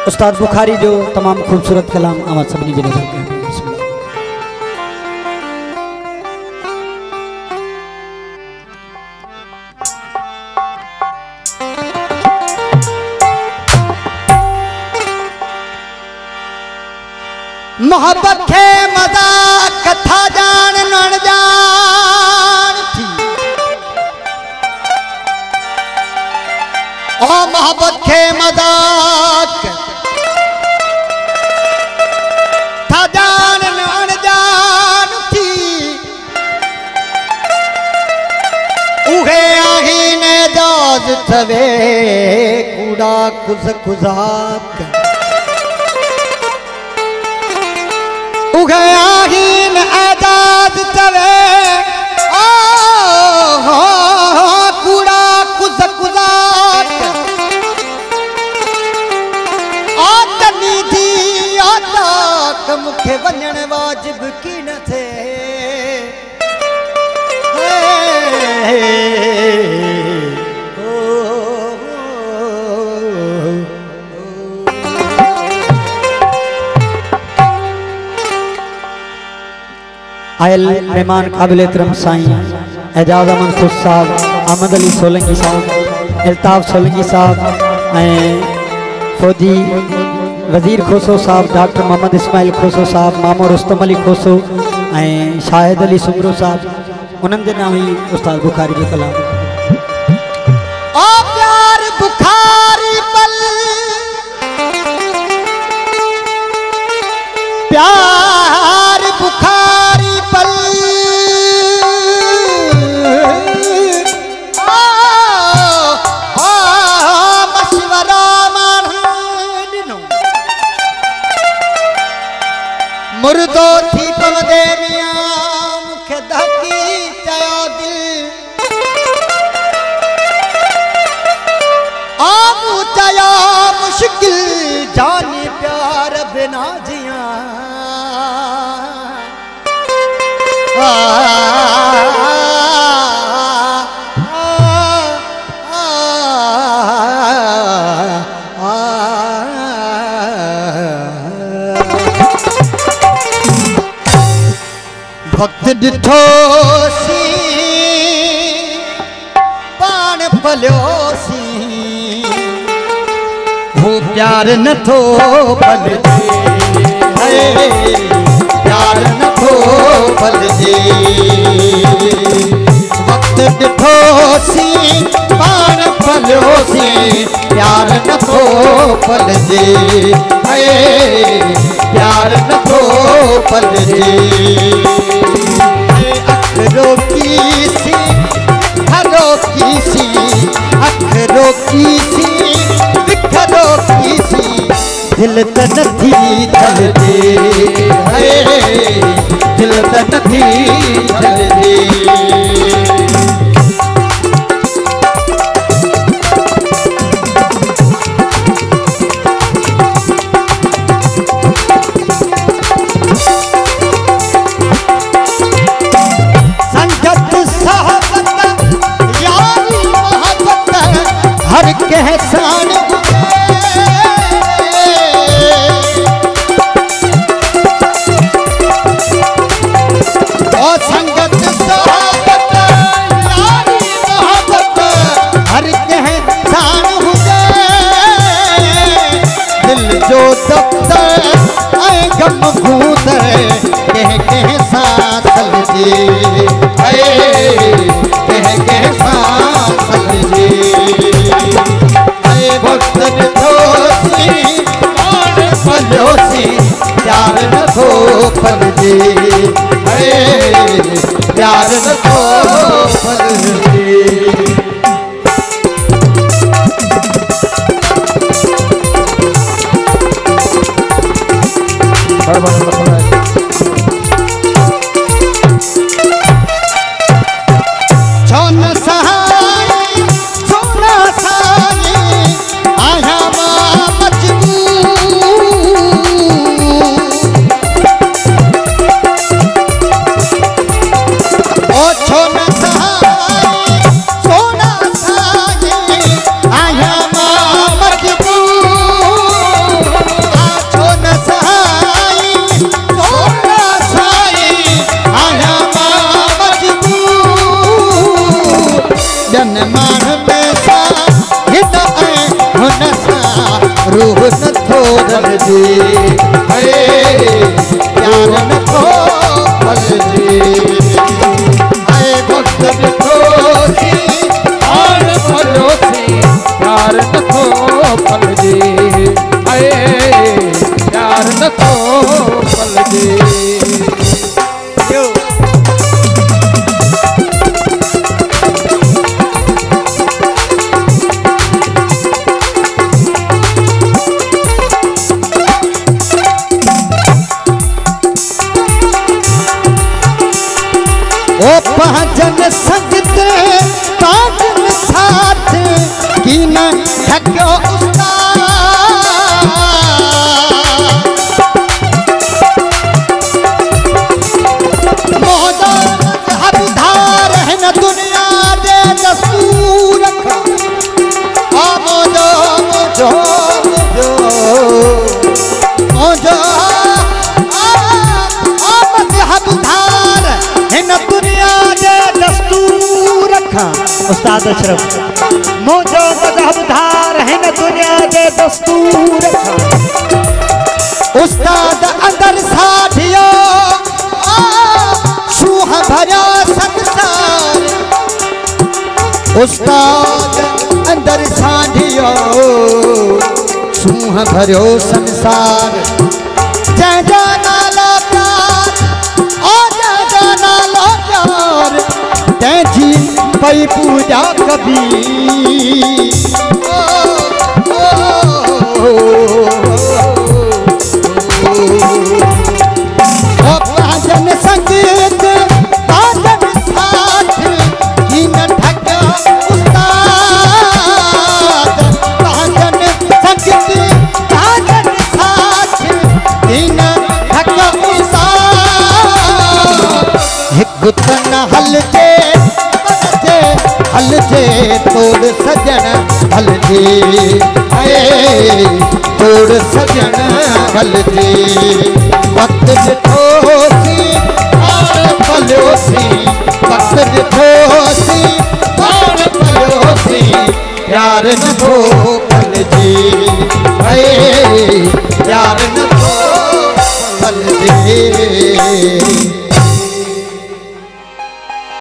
उस्ताद बुखारी जो तमाम खूबसूरत कलाम आवाज सभी भी नजर के मोहब्बत के मजाक कथा जान नण जान थी ओ मोहब्बत के मजाक था जान नण जान थी उहे आही ने जाज थवे कूड़ा कुज कुजाक उगयाहीन एजाज चवे कूड़ा कुज कुजाक आतनी थी आताक मुखे वञण वाजिब की न थे आयल मेहमान काबिल एहतराम साईं एजाज अमन खुश साहब, अहमद अली सोलंकी साहब, अल्ताफ सोलंकी साहब, फौजी वजीर खोसो साहब, डॉक्टर मोहम्मद इस्माइल खोसो साहब, मामो रुस्तम अली खोसो, शाहिद अली सुमरो साहब, उन्हनि जे नाम ही उस्ताद बुखारी जो कलाम। ओ प्यार बुखारी पल प्यार बुखारी पल मशवरा मानो मुर्दो थी पवदे मियां मुखे धकी चयो दिल आमू चया मुश्किल जानी प्यार बिना जिया भक्त डिठो सी पान पलियो सी वो प्यार न थो पलजे प्यार न थो पलजे वक्त डिठो सी पान पलियो सी प्यार न थो पलजे प्यार न थो पलजे अखरों की सी हरों की सी अखरों की सी बिखरों की सी दिल त नथी जलदे दिल त नथी जलदे हर कहसान और संगत सहाबत यारी मोहब्बत हर कहसान हुए दिल जो दफ्तर ऐ गम भूत कह सांस लजे कह सांस लजे वक्त दोसी और पलोसी प्यार न थो पलजे प्यार न थो पलजे छोन सहाय सोना साई आया रूह न थोरन जी प्यार न थो पल जी वक्त न थोसी और पड़ोसी प्यार न थो पल जी प्यार न थो पल जी ओ पहचन संगत पागल साथ की न थक्यो उस्ताद मोहदा हबधार है न दुनिया दे दस्तूर आ मोजो मोजो मोजो मोजो उस्ताद अशरफ मोजो मजहबधार है न दुनिया दे दस्तूर उस्ताद अंदर साथियो सूह भरा संसार उस्ताद अंदर साथियो सूह भरो संसार जय नाला प्यार ओ जय नाला प्यार तेजी पई पूजा कभी भजन संगीत भजन साथ की न ढका उस्ताद भजन संगीत भजन साथ की न ढका उस्ताद एक तन हल जे तोड़ सजन हल जे तोड़ सजन हल जे वक्त ॾिठोसी और पलियोसी वक्त ॾिठोसी और पलियोसी प्यार न थो पल जे प्यार न थो पल जे